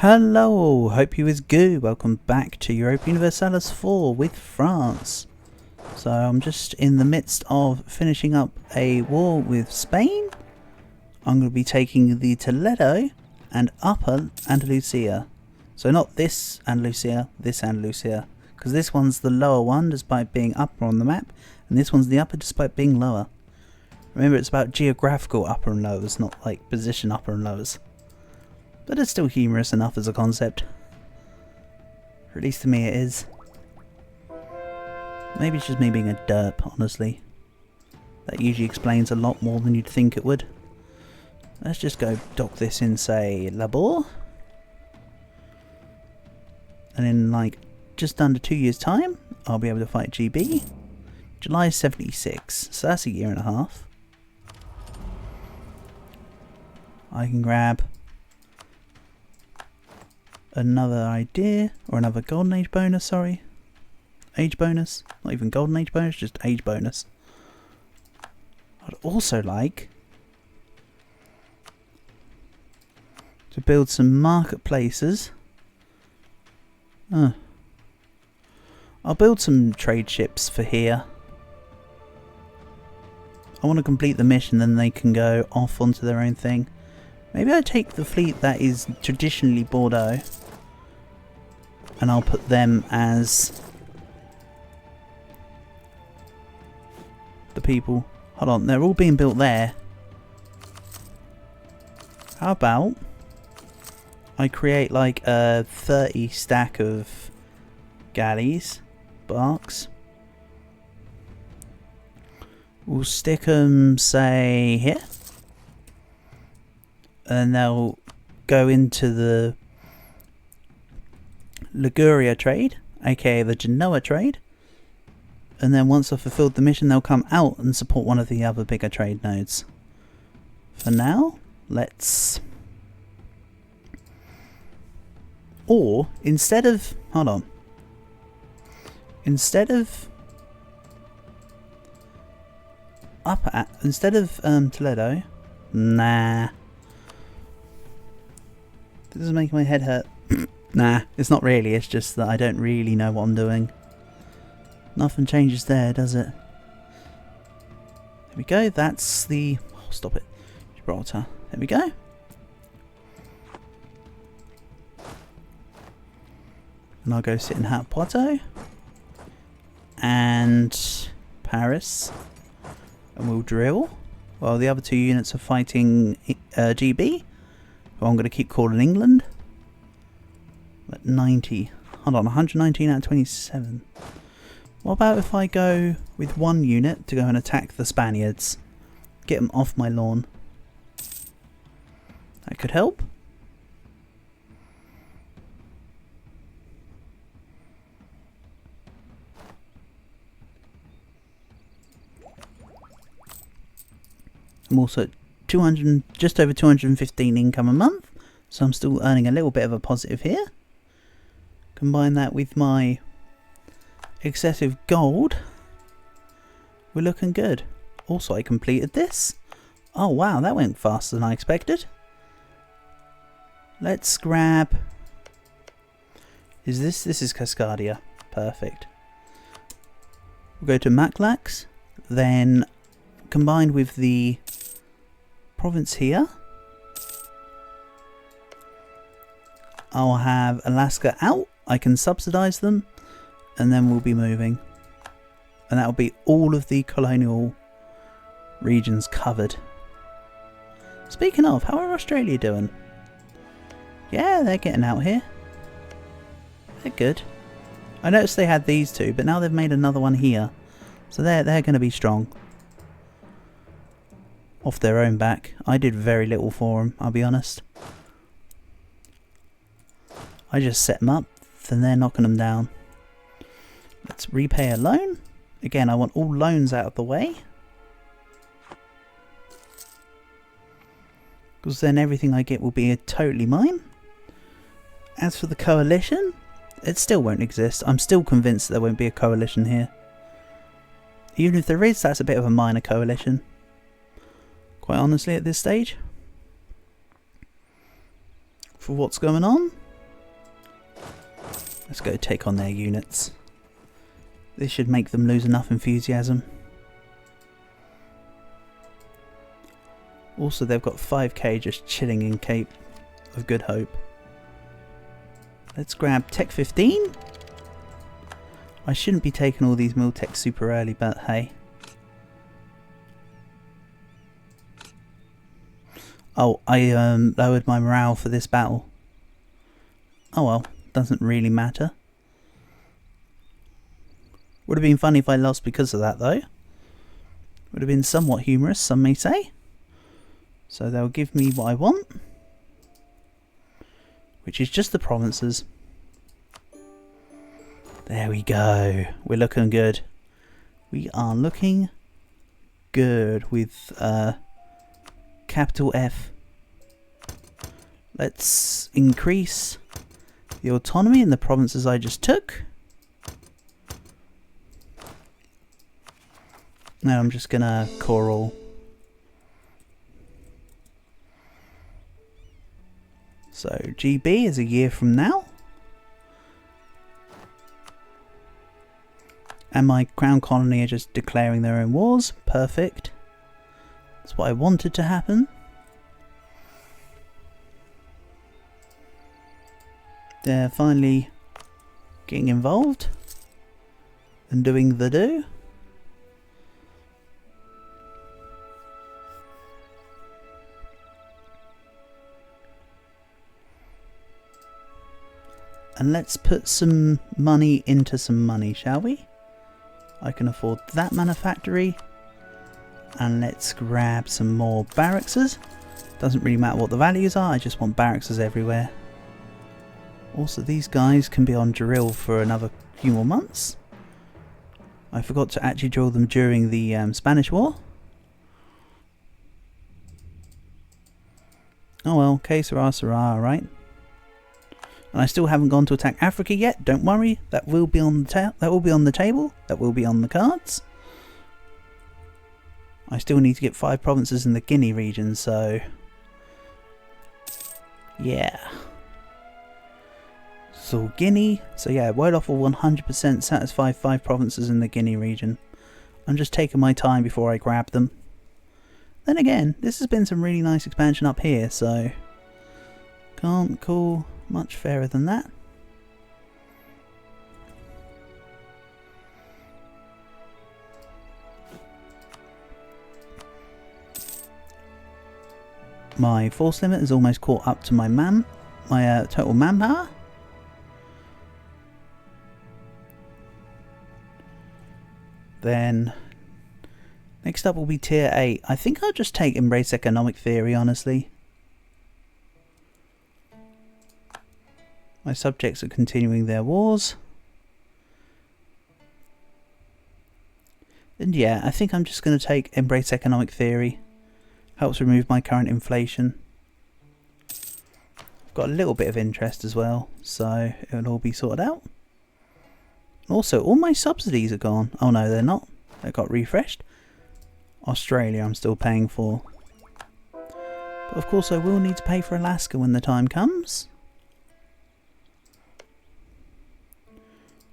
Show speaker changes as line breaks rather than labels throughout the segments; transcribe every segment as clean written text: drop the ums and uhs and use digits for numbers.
Hello, hope you is good. Welcome back to Europa Universalis 4 with France. So I'm just in the midst of finishing up a war with Spain. I'm going to be taking the Toledo and Upper Andalusia. So not this Andalusia, this Andalusia. Because this one's the lower one despite being upper on the map. And this one's the upper despite being lower. Remember, it's about geographical upper and lowers, not like position upper and lowers. But it's still humorous enough as a concept. Or at least to me it is. Maybe it's just me being a derp, honestly. That usually explains a lot more than you'd think it would. Let's just go dock this in, say, Labor. And in like just under 2 years' time, I'll be able to fight GB. July 76, so that's a year and a half. I can grab another idea, or another golden age bonus, sorry. Age bonus, not even golden age bonus, just age bonus. I'd also like to build some marketplaces. I'll build some trade ships for here. I want to complete the mission, then they can go off onto their own thing. Maybe I take the fleet that is traditionally Bordeaux and I'll put them as the people. Hold on, they're all being built there. How about I create like a 30 stack of galleys, barks. We'll stick them, say, here. And they'll go into the Liguria trade, aka the Genoa trade. And then once I've fulfilled the mission, they'll come out and support one of the other bigger trade nodes. For now, let's... Or, instead of... Hold on. Instead of Toledo... Nah. This is making my head hurt. Nah, it's not really, it's just that I don't really know what I'm doing. Nothing changes there, does it? There we go, that's the... Oh, stop it. Gibraltar. There we go. And I'll go sit in Hat Poitou. And Paris. And we'll drill. While the other two units are fighting GB. Who I'm going to keep calling England. At 90. Hold on, 119 out of 27. What about if I go with one unit to go and attack the Spaniards? Get them off my lawn. That could help. I'm also at 200, just over 215 income a month, so I'm still earning a little bit of a positive here. Combine that with my excessive gold, we're looking good. Also, I completed this. Oh wow, that went faster than I expected. Let's grab... This is Cascadia. Perfect. We'll go to Maklax, then combined with the province here, I'll have Alaska out. I can subsidize them, and then we'll be moving. And that'll be all of the colonial regions covered. Speaking of, how are Australia doing? Yeah, they're getting out here. They're good. I noticed they had these two, but now they've made another one here. So they're going to be strong. Off their own back. I did very little for them, I'll be honest. I just set them up, then they're knocking them down. Let's repay a loan. Again, I want all loans out of the way. Because then everything I get will be totally mine. As for the coalition, it still won't exist. I'm still convinced there won't be a coalition here. Even if there is, that's a bit of a minor coalition. Quite honestly at this stage. For what's going on, Let's go take on their units. This should make them lose enough enthusiasm. Also, they've got 5k just chilling in Cape of Good Hope. Let's grab Tech 15. I shouldn't be taking all these mil tech super early, but hey. Oh, I lowered my morale for this battle. Oh well, doesn't really matter. Would have been funny if I lost because of that though. Would have been somewhat humorous, some may say. So they'll give me what I want, which is just the provinces. There we go. We're looking good. We are looking good with capital F. Let's increase the autonomy in the provinces I just took. Now I'm just gonna core all. So GB is a year from now. And my crown colony are just declaring their own wars. Perfect. That's what I wanted to happen. They're finally getting involved and doing the do. And let's put some money into some money, shall we? I can afford that manufactory. And let's grab some more barrackses. Doesn't really matter what the values are, I just want barrackses everywhere. Also, these guys can be on drill for another few more months. I forgot to actually drill them during the Spanish War. Oh well, que sera sera, right? And I still haven't gone to attack Africa yet. Don't worry, that will be on the that will be on the table. That will be on the cards. I still need to get 5 provinces in the Guinea region, so yeah. So Guinea. So yeah, Wolof will 100% satisfy 5 provinces in the Guinea region. I'm just taking my time before I grab them. Then again, this has been some really nice expansion up here, so can't call much fairer than that. My force limit is almost caught up to my total manpower. Then next up will be tier 8. I think I'll just take Embrace Economic Theory, honestly. My subjects are continuing their wars. And yeah, I think I'm just going to take Embrace Economic Theory. Helps remove my current inflation. I've got a little bit of interest as well, so it'll all be sorted out. Also, all my subsidies are gone. Oh no, they're not. They got refreshed. Australia I'm still paying for. But of course I will need to pay for Alaska when the time comes.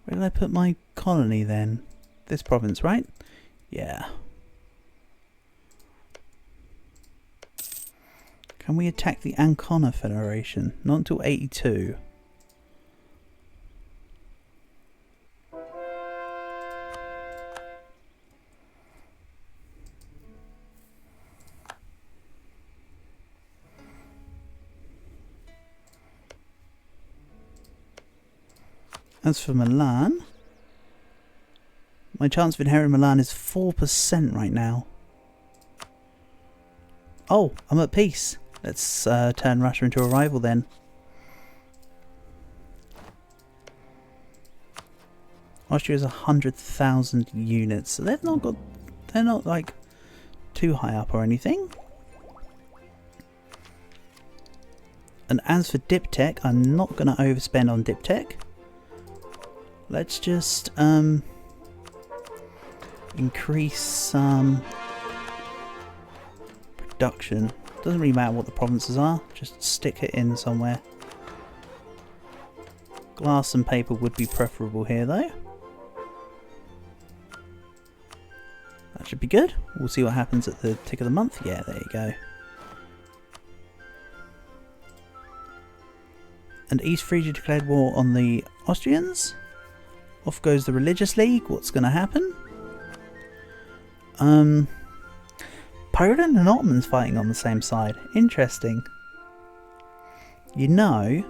Where did I put my colony then? This province, right? Yeah. Can we attack the Ancona Federation? Not until 82. As for Milan, my chance of inheriting Milan is 4% right now. Oh, I'm at peace. Let's turn Russia into a rival then. Austria has 100,000 units, so they're not like too high up or anything. And as for Diptech, I'm not going to overspend on Diptech. Let's just increase some production. Doesn't really matter what the provinces are, just stick it in somewhere. Glass and paper would be preferable here though. That should be good. We'll see what happens at the tick of the month. Yeah, there you go. And East Frisia declared war on the Austrians. Off goes the Religious League. What's going to happen? Poland and Ottomans fighting on the same side. Interesting. You know,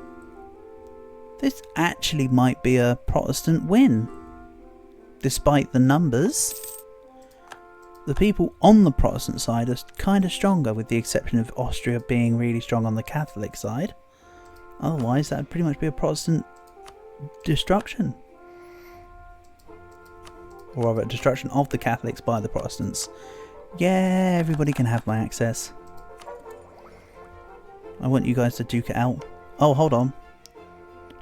this actually might be a Protestant win. Despite the numbers, the people on the Protestant side are kind of stronger, with the exception of Austria being really strong on the Catholic side. Otherwise, that would pretty much be a Protestant destruction. Or rather, a destruction of the Catholics by the Protestants. Yeah, everybody can have my access. I want you guys to duke it out. Oh, hold on.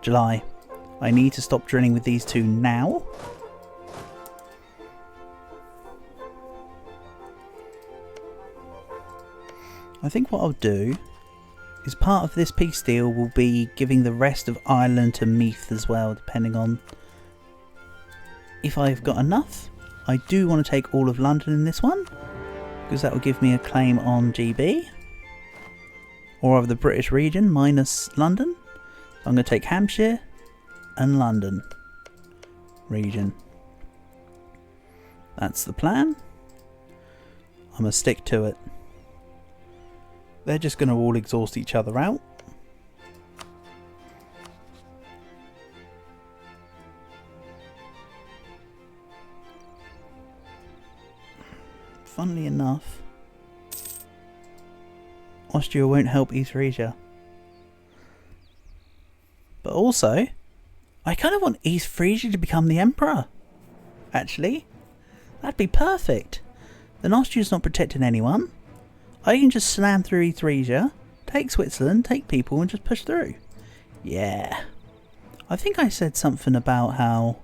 July. I need to stop drilling with these two now. I think what I'll do is part of this peace deal will be giving the rest of Ireland to Meath as well, depending on if I've got enough. I do want to take all of London in this one, because that will give me a claim on GB, or of the British region minus London. So I'm going to take Hampshire and London region. That's the plan. I'm going to stick to it. They're just going to all exhaust each other out. Funnily enough, Austria won't help East Frisia. But also, I kind of want East Frisia to become the emperor. Actually, that'd be perfect. Then Austria's not protecting anyone. I can just slam through East Frisia, take Switzerland, take people, and just push through. Yeah. I think I said something about how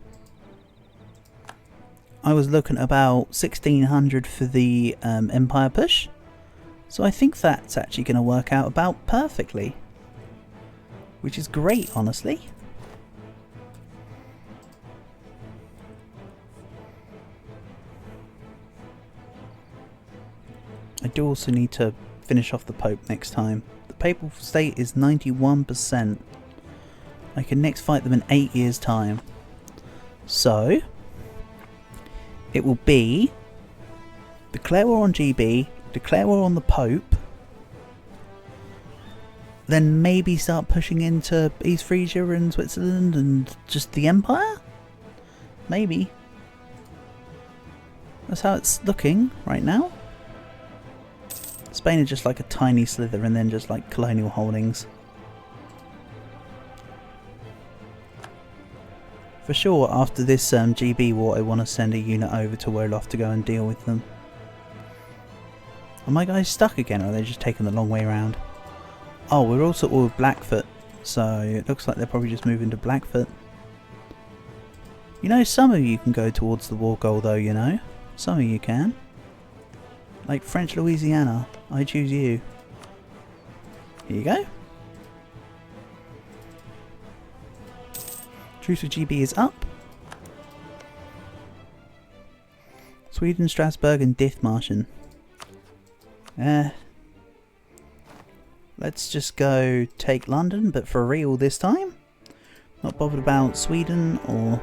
I was looking at about 1600 for the Empire push. So I think that's actually going to work out about perfectly. Which is great, honestly. I do also need to finish off the Pope next time. The Papal State is 91%. I can next fight them in 8 years' time. So it will be declare war on GB, declare war on the Pope, then maybe start pushing into East Frisia and Switzerland and just the Empire? Maybe. That's how it's looking right now. Spain is just like a tiny slither, and then just like colonial holdings. For sure, after this GB war, I want to send a unit over to Wolof to go and deal with them. Are my guys stuck again, or are they just taking the long way around? Oh, we're also all with Blackfoot, so it looks like they're probably just moving to Blackfoot. You know, some of you can go towards the war goal though, you know. Some of you can. Like French Louisiana, I choose you. Here you go. Truce with GB is up. Sweden, Strasbourg and Dithmarschen. Let's just go take London, but for real this time. Not bothered about Sweden or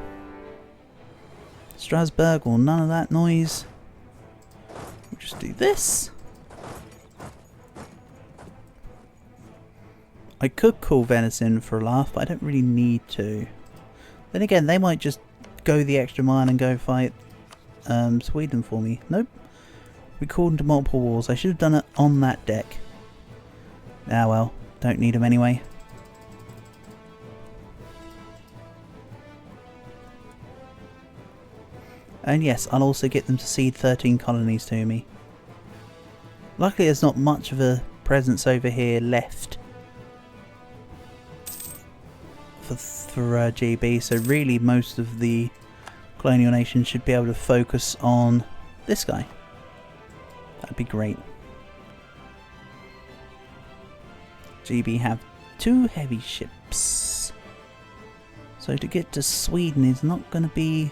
Strasbourg or none of that noise. We'll just do this. I could call Venice in for a laugh, but I don't really need to. Then again, they might just go the extra mile and go fight Sweden for me. Nope. We called into multiple wars. I should have done it on that deck. Ah well, don't need them anyway. And yes, I'll also get them to cede 13 colonies to me. Luckily there's not much of a presence over here left for GB, so really most of the colonial nations should be able to focus on this guy. That'd be great. GB have 2 heavy ships. So to get to Sweden is not going to be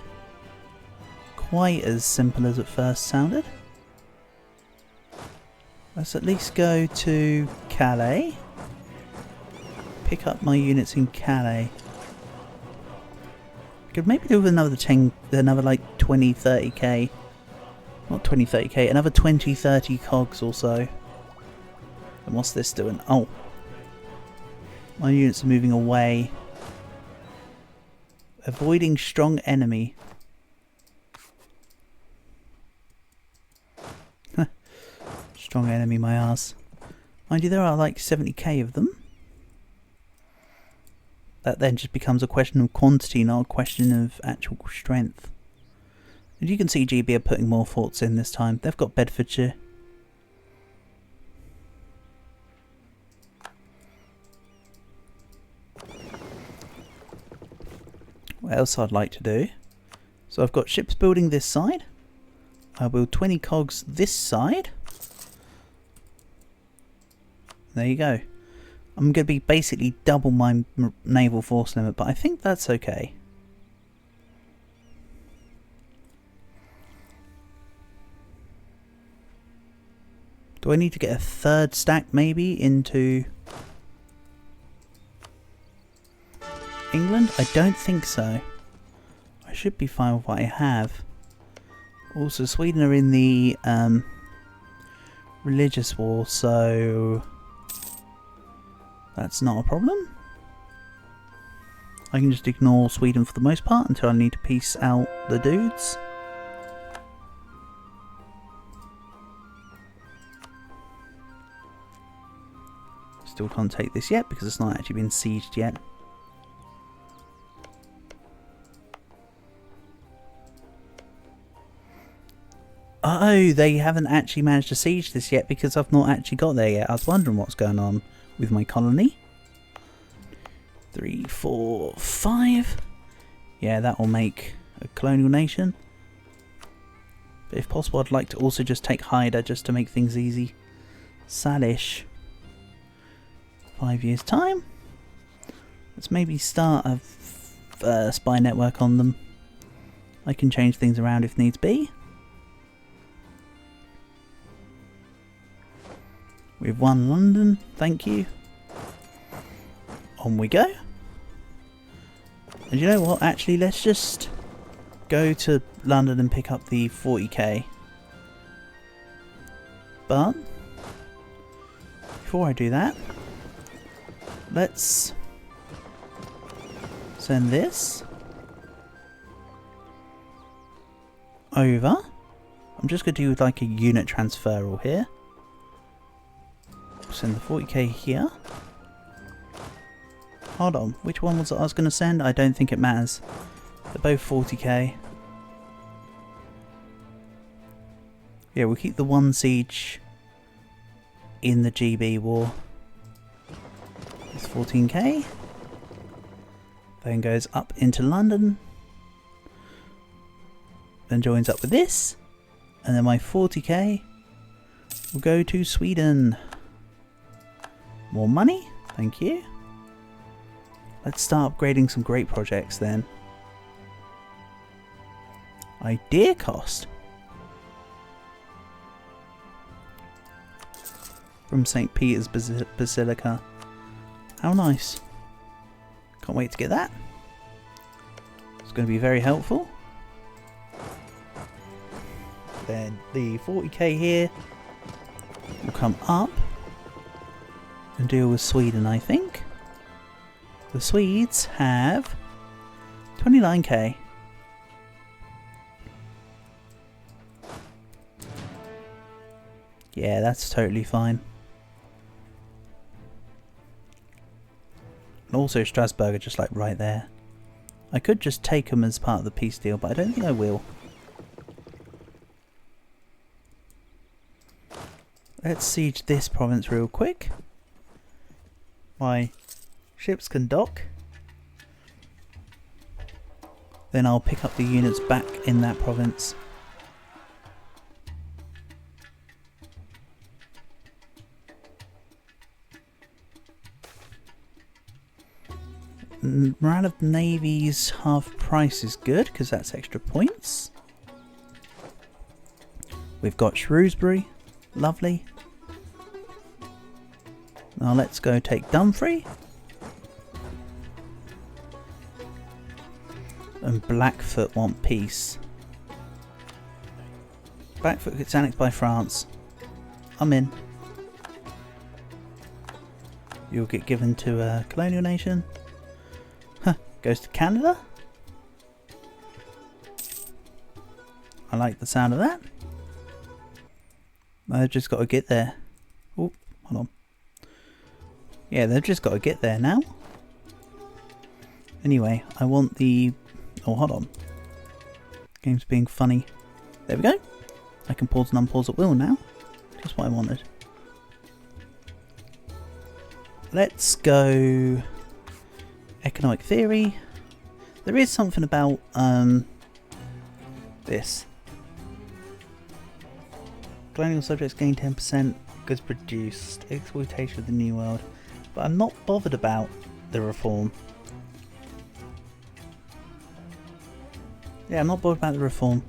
quite as simple as it first sounded. Let's at least go to Calais. Pick up my units in Calais. Could maybe do with another like 20, 30k. Not 20, 30k, another 20, 30 cogs or so. And what's this doing? Oh. My units are moving away. Avoiding strong enemy. Strong enemy, my ass. Mind you, there are like 70k of them. That then just becomes a question of quantity, not a question of actual strength. And you can see GB are putting more forts in this time. They've got Bedfordshire. What else I'd like to do? So I've got ships building this side. I build 20 cogs this side. There you go. I'm going to be basically double my naval force limit, but I think that's okay. Do I need to get a third stack maybe into England? I don't think so. I should be fine with what I have. Also, Sweden are in the religious war, so that's not a problem. I can just ignore Sweden for the most part until I need to peace out the dudes. Still can't take this yet because it's not actually been sieged yet. Oh, they haven't actually managed to siege this yet because I've not actually got there yet. I was wondering what's going on with my colony. 3, 4, 5. Yeah, that will make a colonial nation. But if possible, I'd like to also just take Haida just to make things easy. Salish. 5 years time. Let's maybe start a spy network on them. I can change things around if needs be. We've won London, thank you. On we go. And you know what, actually let's just go to London and pick up the 40k. But before I do that, let's send this over. I'm just going to do like a unit transferal here. Send the 40k here. Hold on, which one was it I was going to send? I don't think it matters. They're both 40k. Yeah, we'll keep the one siege in the GB war. It's 14k. Then goes up into London. Then joins up with this. And then my 40k will go to Sweden. More money, thank you. Let's start upgrading some great projects then. Idea cost. From St. Peter's Basilica. How nice. Can't wait to get that. It's going to be very helpful. Then the 40k here will come up and deal with Sweden, I think. The Swedes have 29k. Yeah, that's totally fine. And also Strasbourg are just like right there. I could just take them as part of the peace deal, but I don't think I will. Let's siege this province real quick. My ships can dock. Then I'll pick up the units back in that province. Morale of navies half price is good because that's extra points. We've got Shrewsbury, lovely. Now let's go take Dumfries. And Blackfoot want peace. Blackfoot gets annexed by France. I'm in. You'll get given to a colonial nation. Huh, goes to Canada. I like the sound of that. They've just got to get there. Oh, hold on. Yeah, they've just got to get there now. Anyway, I want the... Oh, hold on. Game's being funny. There we go. I can pause and unpause at will now. Just what I wanted. Let's go economic theory. There is something about this. Colonial subjects gain 10%, goods produced, exploitation of the New World. But I'm not bothered about the reform. Yeah, I'm not bothered about the reform.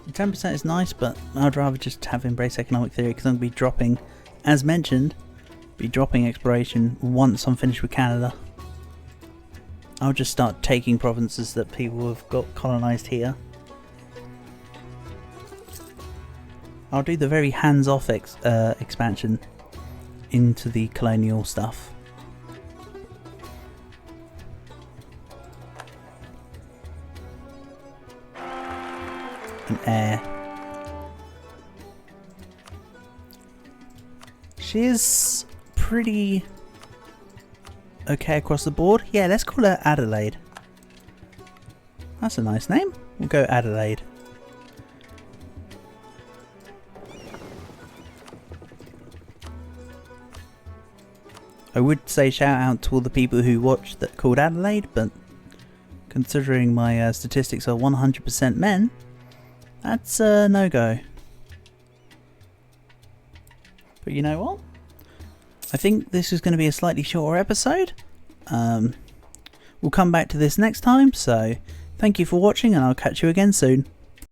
10% is nice, but I'd rather just have embrace economic theory because I'm going to be dropping, as mentioned, be dropping exploration once I'm finished with Canada. I'll just start taking provinces that people have got colonised here. I'll do the very hands-off expansion into the colonial stuff. An heir. She is pretty okay across the board. Yeah, let's call her Adelaide. That's a nice name. We'll go Adelaide. I would say shout out to all the people who watched that called Adelaide, but considering my statistics are 100% men, that's a no-go. But you know what? I think this is going to be a slightly shorter episode. We'll come back to this next time, so thank you for watching and I'll catch you again soon.